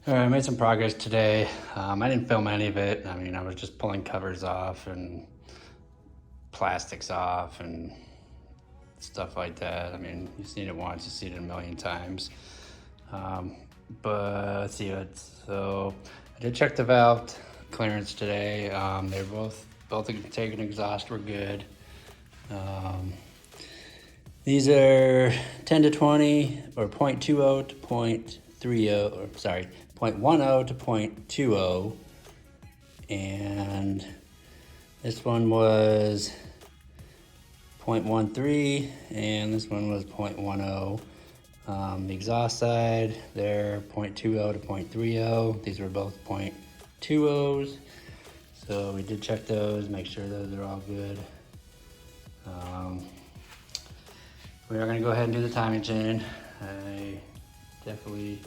All right, I made some progress today. I didn't film any of it. I mean, I was just pulling covers off and plastics off and stuff like that. I mean, you've seen it once, you've seen it a million times. Um, but let's see what. So I did check the valve clearance today. They're both intake and exhaust were good. These are 10 to 20 or 0.20 to 0.30, or sorry, 0.10 to 0.20. And this one was 0.13 and this one was 0.10. The exhaust side, they're 0.20 to 0.30. These were both 0.20s. So we did check those, make sure those are all good. We are gonna go ahead and do the timing chain. I definitely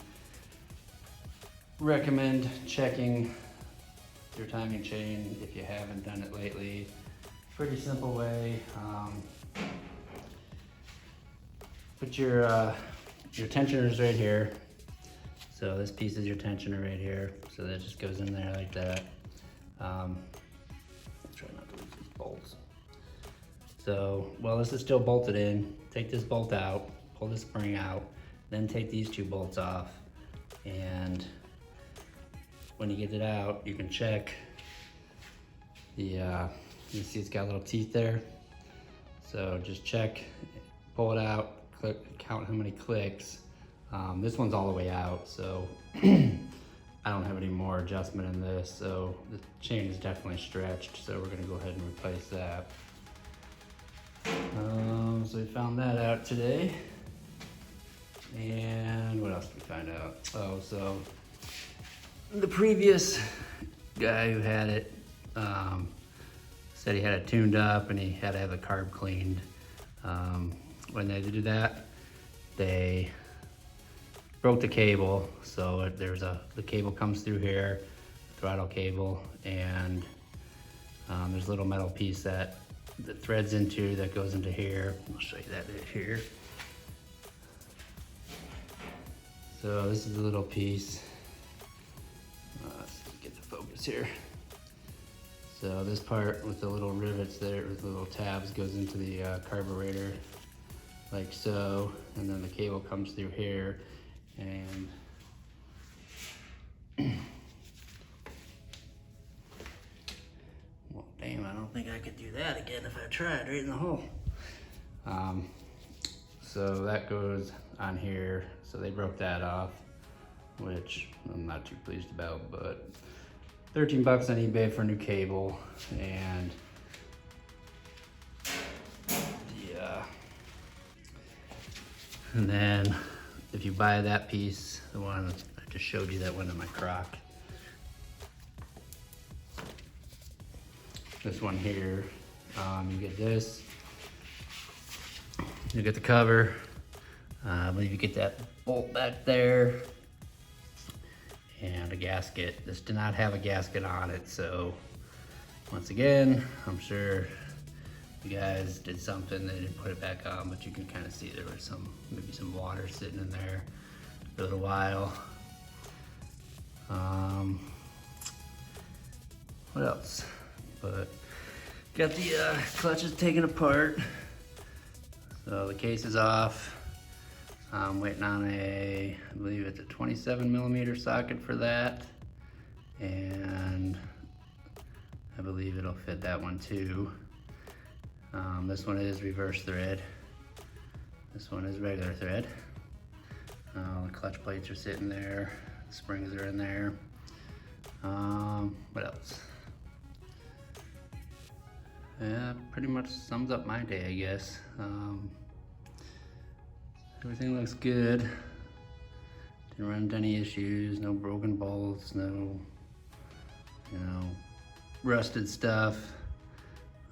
recommend checking your timing chain if you haven't done it lately. Pretty simple way. Put your tensioners right here. So this piece is your tensioner right here. So that just goes in there like that. Try not to lose these bolts. So while this is still bolted in, take this bolt out, pull the spring out, then take these two bolts off. And when you get it out, you can check the, you see it's got little teeth there. So just check, pull it out, click, count how many clicks. This one's all the way out, so I don't have any more adjustment in this, so the chain is definitely stretched, so we're gonna go ahead and replace that. So we found that out today. And what else did we find out? Oh, so the previous guy who had it said he had it tuned up and he had to have the carb cleaned. When they did that, they broke the cable. So the cable comes through here, throttle cable, and there's a little metal piece that threads into, that goes into here. I'll show you that right here. So this is a little piece. Let's get the focus here. So this part with the little rivets there, with the little tabs, goes into the carburetor, like so, and then the cable comes through here, and well, damn, I don't think I could do that again if I tried right in the hole. So that goes on here. So they broke that off, which I'm not too pleased about, but 13 bucks on eBay for a new cable. And yeah. And then if you buy that piece, the one I just showed you, that went in my crock. This one here, you get this. You get the cover. I believe you get that bolt back there and a gasket. This did not have a gasket on it, so once again, I'm sure you guys did something, they didn't put it back on, but you can kind of see there was maybe some water sitting in there for a little while. What else? But got the clutches taken apart. So the case is off. I'm waiting on I believe it's a 27mm socket for that. And I believe it'll fit that one too. This one is reverse thread. This one is regular thread. The clutch plates are sitting there. The springs are in there. What else? Yeah, pretty much sums up my day, I guess. Everything looks good. Didn't run into any issues, no broken bolts, no, rusted stuff.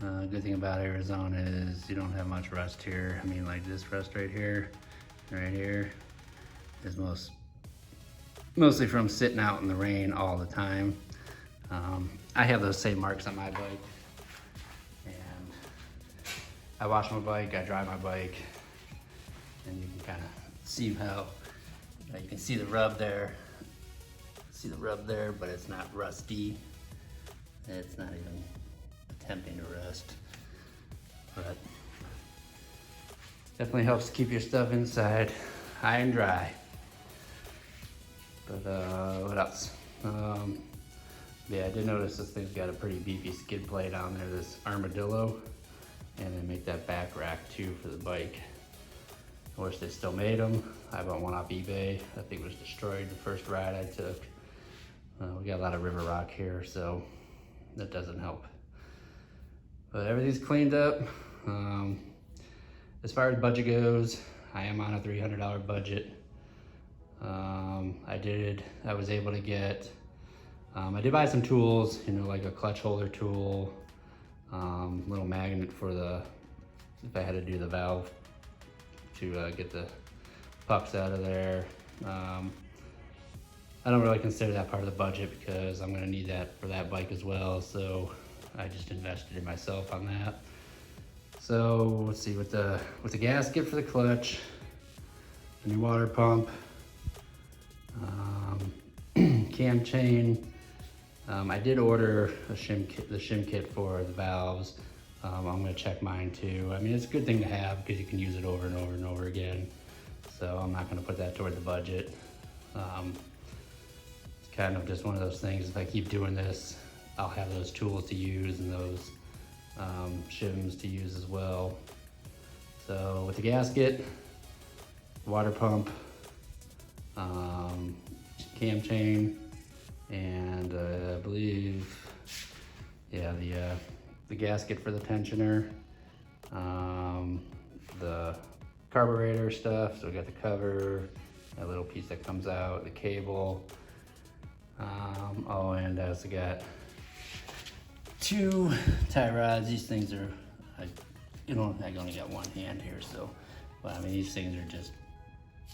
Good thing about Arizona is you don't have much rust here. I mean, like this rust right here is mostly from sitting out in the rain all the time. I have those same marks on my bike. And I wash my bike, I dry my bike, and you can kind of see how, you can see the rub there See the rub there, but it's not rusty. It's not even attempting to rust, but definitely helps keep your stuff inside high and dry. But what else? Yeah, I did notice this thing's got a pretty beefy skid plate on there, this armadillo, and they make that back rack too for the bike. I wish they still made them. I bought one off eBay. I think it was destroyed the first ride I took. We got a lot of river rock here, so that doesn't help. But everything's cleaned up. As far as budget goes, I am on a $300 budget. I was able to get, I did buy some tools, you know, like a clutch holder tool, little magnet for if I had to do the valve to get the pucks out of there. I don't really consider that part of the budget because I'm gonna need that for that bike as well, so I just invested in myself on that. So let's see, with the gasket for the clutch, the new water pump, cam chain. I did order the shim kit for the valves. I'm gonna check mine too. I mean, it's a good thing to have because you can use it over and over and over again. So I'm not gonna put that toward the budget. It's kind of just one of those things, if I keep doing this, I'll have those tools to use and those shims to use as well. So with the gasket, water pump, cam chain, and I believe, yeah, the gasket for the tensioner, the carburetor stuff. So we got the cover, that little piece that comes out, the cable. Oh, and I also got 2 tie rods. These things are, I only got one hand here, so, but I mean, these things are just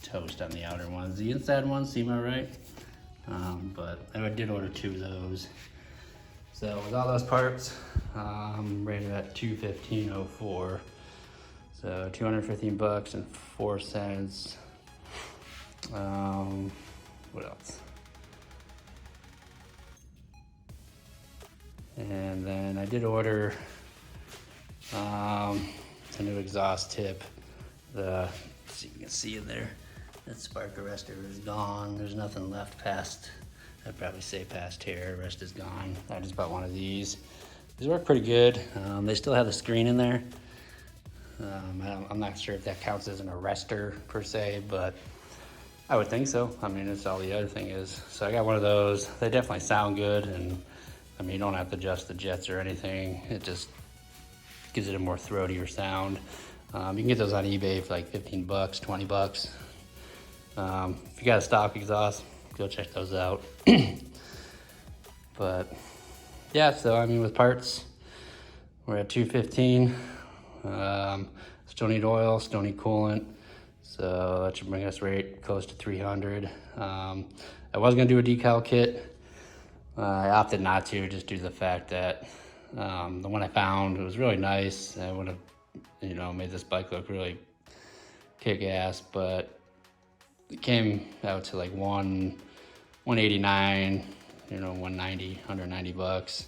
toast on the outer ones. The inside ones seem all right, but I did order 2 of those. So with all those parts, rated at $215.04. So $215.04. What else? And then I did order a new exhaust tip. So you can see in there, that spark arrestor is gone. There's nothing left past, I'd probably say past here. The rest is gone. I just bought one of these. These work pretty good. They still have the screen in there. I'm not sure if that counts as an arrestor per se, but I would think so. I mean, that's all the other thing is. So I got one of those. They definitely sound good, and I mean, you don't have to adjust the jets or anything. It just gives it a more throatier sound. You can get those on eBay for like 15 bucks, 20 bucks. If you got a stock exhaust, go check those out. But yeah, so I mean, with parts, we're at 215. Still need oil, still need coolant. So that should bring us right close to 300. I was gonna do a decal kit. I opted not to, just due to the fact that the one I found, it was really nice. I would have, you know, made this bike look really kick-ass, but it came out to like 189, you know, 190 bucks.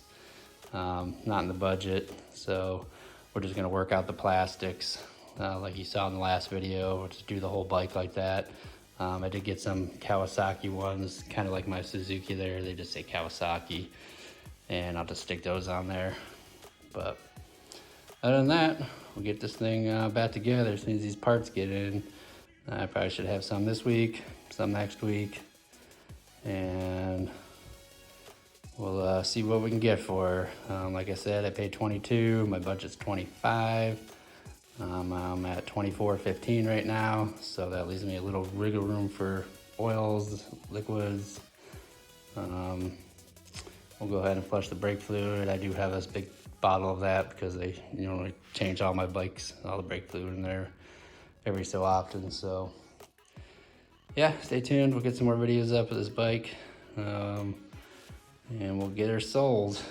Not in the budget, so we're just gonna work out the plastics like you saw in the last video. We'll just do the whole bike like that. I did get some Kawasaki ones, kind of like my Suzuki there. They just say Kawasaki, and I'll just stick those on there. But other than that, we'll get this thing back together as soon as these parts get in. I probably should have some this week, some next week, and we'll see what we can get for her. Like I said, I paid 22, my budget's 25. I'm at 24.15 right now, so that leaves me a little wiggle room for oils, liquids. We'll go ahead and flush the brake fluid. I do have this big bottle of that because they, you know, like change all my bikes, all the brake fluid in there every so often. So yeah, stay tuned. We'll get some more videos up of this bike, and we'll get her sold.